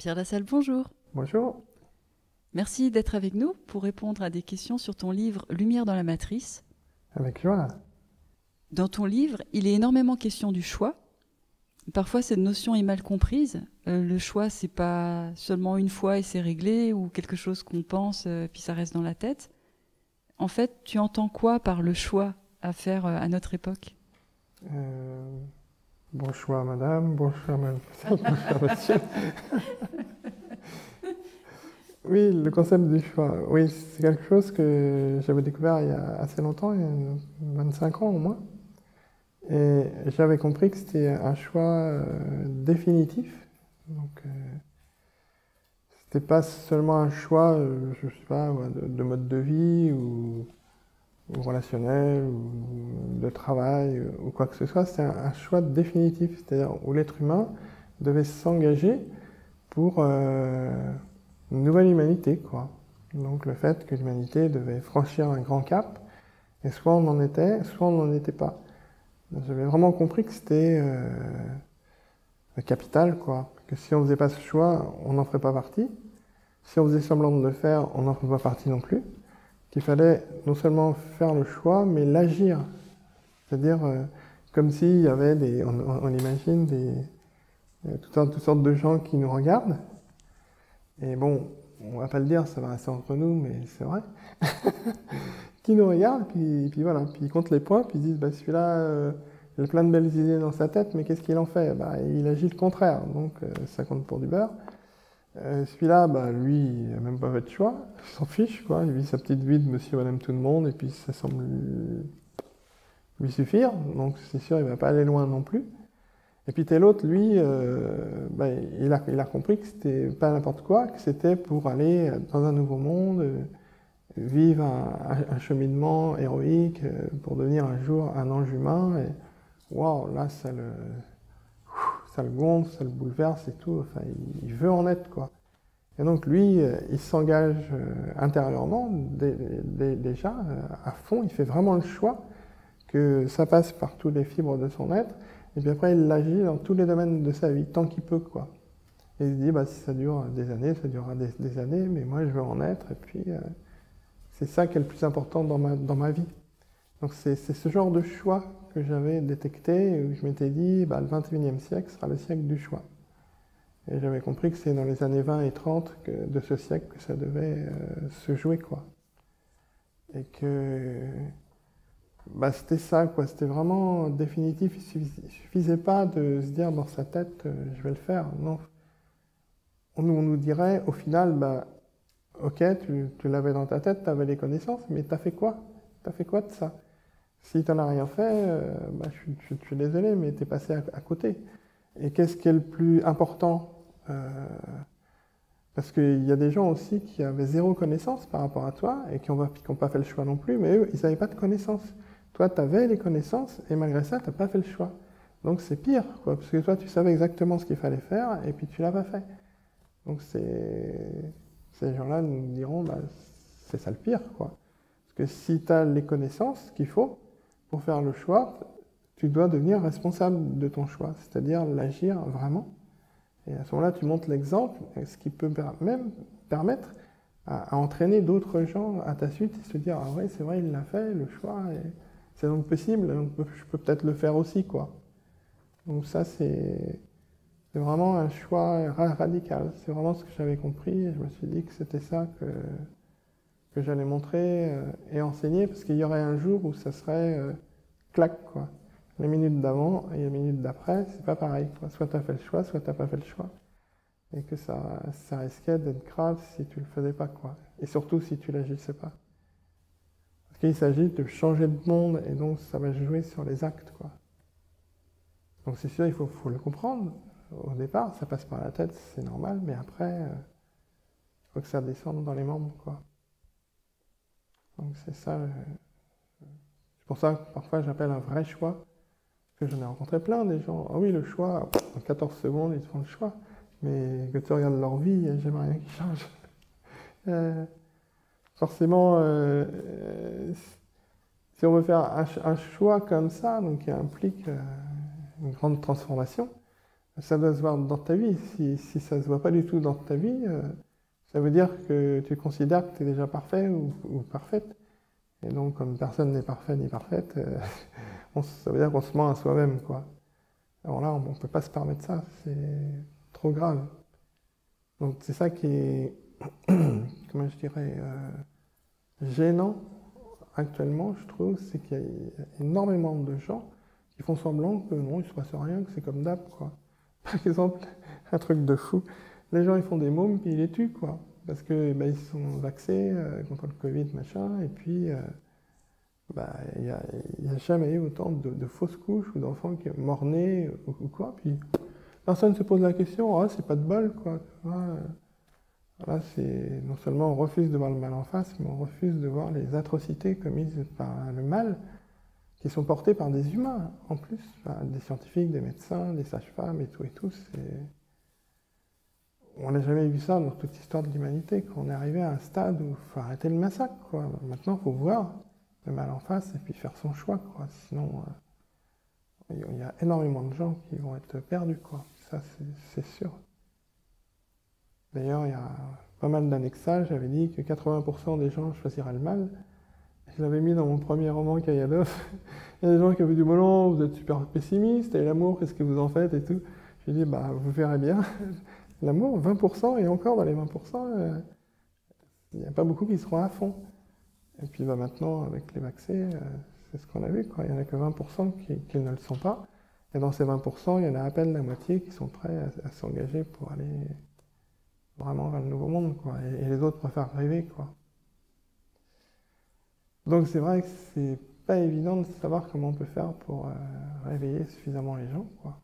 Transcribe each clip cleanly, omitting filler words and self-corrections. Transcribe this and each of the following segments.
Pierre Lassalle, bonjour. Bonjour. Merci d'être avec nous pour répondre à des questions sur ton livre Lumière dans la matrice. Avec joie. Dans ton livre, il est énormément question du choix. Parfois, cette notion est mal comprise. Le choix, c'est pas seulement une fois et c'est réglé, ou quelque chose qu'on pense puis ça reste dans la tête. En fait, tu entends quoi par le choix à faire à notre époque? Euh, bon choix, madame. Bon choix, mademoiselle. Bon choix, monsieur. Oui, le concept du choix. Oui, c'est quelque chose que j'avais découvert il y a assez longtemps, il y a 25 ans au moins. Et j'avais compris que c'était un choix définitif. Donc, c'était pas seulement un choix, je sais pas, ouais, de mode de vie ou relationnel ou de travail ou quoi que ce soit. C'était un choix définitif, c'est-à-dire où l'être humain devait s'engager pour une nouvelle humanité, quoi. Donc le fait que l'humanité devait franchir un grand cap, et soit on en était, soit on n'en était pas. J'avais vraiment compris que c'était capital, quoi. Que si on faisait pas ce choix, on n'en ferait pas partie. Si on faisait semblant de le faire, on n'en ferait pas partie non plus. Qu'il fallait non seulement faire le choix, mais l'agir. C'est-à-dire comme s'il y avait on imagine toutes sortes de gens qui nous regardent. Et bon, on va pas le dire, ça va rester entre nous, mais c'est vrai. Qui nous regardent, puis voilà, puis ils comptent les points, puis ils disent, bah, celui-là, il a plein de belles idées dans sa tête, mais qu'est-ce qu'il en fait? Bah, il agit le contraire, donc ça compte pour du beurre. Celui-là, bah, lui, il n'a même pas fait de choix, il s'en fiche, quoi. Il vit sa petite vie de monsieur, madame, tout le monde, et puis ça semble lui suffire, donc c'est sûr, il ne va pas aller loin non plus. Et puis tel autre, lui, bah, il a compris que c'était pas n'importe quoi, que c'était pour aller dans un nouveau monde, vivre un cheminement héroïque pour devenir un jour un ange humain. Et waouh, là, ça le gonfle, ça le bouleverse et tout. Enfin, il veut en être, quoi. Et donc lui, il s'engage intérieurement déjà à fond. Il fait vraiment le choix que ça passe par toutes les fibres de son être. Et puis après, il l'agit dans tous les domaines de sa vie, tant qu'il peut, quoi. Et il se dit, bah, si ça dure des années, ça durera des années, mais moi, je veux en être. Et puis, c'est ça qui est le plus important dans ma vie. Donc, c'est ce genre de choix que j'avais détecté, où je m'étais dit, bah, le 21e siècle sera le siècle du choix. Et j'avais compris que c'est dans les années 20 et 30 de ce siècle que ça devait se jouer, quoi. Et que bah, c'était ça, quoi. C'était vraiment définitif. Il ne suffisait pas de se dire dans sa tête, je vais le faire. Non. On nous dirait, au final, bah, ok, tu l'avais dans ta tête, tu avais les connaissances, mais tu as fait quoi? Tu as fait quoi de ça? Si tu n'en as rien fait, bah, je suis désolé, mais tu es passé à côté. Et qu'est-ce qui est le plus important? Parce qu'il y a des gens aussi qui avaient zéro connaissance par rapport à toi et qui n'ont pas fait le choix non plus, mais eux, ils n'avaient pas de connaissances. Toi, tu avais les connaissances et malgré ça, tu n'as pas fait le choix. Donc c'est pire, quoi, parce que toi, tu savais exactement ce qu'il fallait faire et puis tu l'as pas fait. Donc ces gens-là nous diront, bah, c'est ça le pire, quoi. Parce que si tu as les connaissances qu'il faut pour faire le choix, tu dois devenir responsable de ton choix, c'est-à-dire l'agir vraiment. Et à ce moment-là, tu montres l'exemple, ce qui peut même permettre à entraîner d'autres gens à ta suite et se dire, ah ouais, c'est vrai, il l'a fait, le choix, c'est donc possible, donc je peux peut-être le faire aussi, quoi. Donc ça, c'est vraiment un choix radical. C'est vraiment ce que j'avais compris et je me suis dit que c'était ça que j'allais montrer et enseigner, parce qu'il y aurait un jour où ça serait clac, quoi. Les minutes d'avant et les minutes d'après, c'est pas pareil, quoi. Soit tu as fait le choix, soit tu n'as pas fait le choix. Et que ça risquait d'être grave si tu le faisais pas, quoi. Et surtout si tu l'agissais pas. Parce qu'il s'agit de changer de monde et donc ça va jouer sur les actes, quoi. Donc c'est sûr, il faut le comprendre. Au départ, ça passe par la tête, c'est normal, mais après, il faut que ça descende dans les membres, quoi. Donc c'est ça. C'est pour ça que parfois j'appelle un vrai choix. Parce que j'en ai rencontré plein des gens. Ah oui, le choix, en 14 secondes, ils font le choix. Mais que tu regardes leur vie, il n'y a jamais rien qui change. Forcément, si on veut faire un choix comme ça, donc qui implique une grande transformation, Ça doit se voir dans ta vie. Si ça ne se voit pas du tout dans ta vie, ça veut dire que tu considères que tu es déjà parfait ou parfaite. Et donc, comme personne n'est parfait ni parfaite, ça veut dire qu'on se ment à soi-même, quoi. Alors là, on ne peut pas se permettre ça, c'est trop grave. Donc c'est ça qui est, comment je dirais, gênant actuellement, je trouve, c'est qu'il y a énormément de gens qui font semblant que non, il ne se passe rien, que c'est comme d'hab, quoi. Par exemple, un truc de fou, les gens ils font des mômes puis ils les tuent, quoi. Parce que ils sont vaccés contre le Covid, machin, et puis il n'y a jamais eu autant de fausses couches ou d'enfants qui mort-nés ou quoi. Puis personne ne se pose la question, ah, c'est pas de bol, quoi. Là, c'est non seulement on refuse de voir le mal en face, mais on refuse de voir les atrocités commises par le mal, qui sont portés par des humains, en plus, des scientifiques, des médecins, des sages-femmes et tout et tout. On n'a jamais vu ça dans toute l'histoire de l'humanité, qu'on est arrivé à un stade où il faut arrêter le massacre, quoi. Maintenant, il faut voir le mal en face et puis faire son choix, quoi. Sinon, il y a énormément de gens qui vont être perdus, quoi. Ça, c'est sûr. D'ailleurs, il y a pas mal d'annexages, j'avais dit que 80% des gens choisiraient le mal. Je l'avais mis dans mon premier roman, Kayadov. Il y a des gens qui avaient dit, bon non, vous êtes super pessimiste, et l'amour, qu'est-ce que vous en faites et tout. J'ai dit, bah, vous verrez bien. L'amour, 20%, et encore dans les 20%, il n'y a pas beaucoup qui seront à fond. Et puis maintenant, avec les vaccins, c'est ce qu'on a vu, quoi. Il n'y en a que 20% qui ne le sont pas. Et dans ces 20%, il y en a à peine la moitié qui sont prêts à s'engager pour aller vraiment vers le nouveau monde, quoi. Et les autres préfèrent rêver, quoi. Donc c'est vrai que c'est pas évident de savoir comment on peut faire pour réveiller suffisamment les gens, quoi.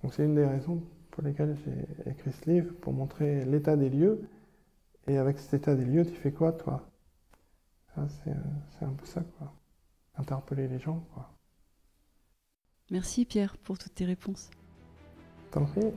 Donc c'est une des raisons pour lesquelles j'ai écrit ce livre, pour montrer l'état des lieux. Et avec cet état des lieux, tu fais quoi, toi? C'est un peu ça, quoi. Interpeller les gens, quoi. Merci Pierre pour toutes tes réponses. T'en prie.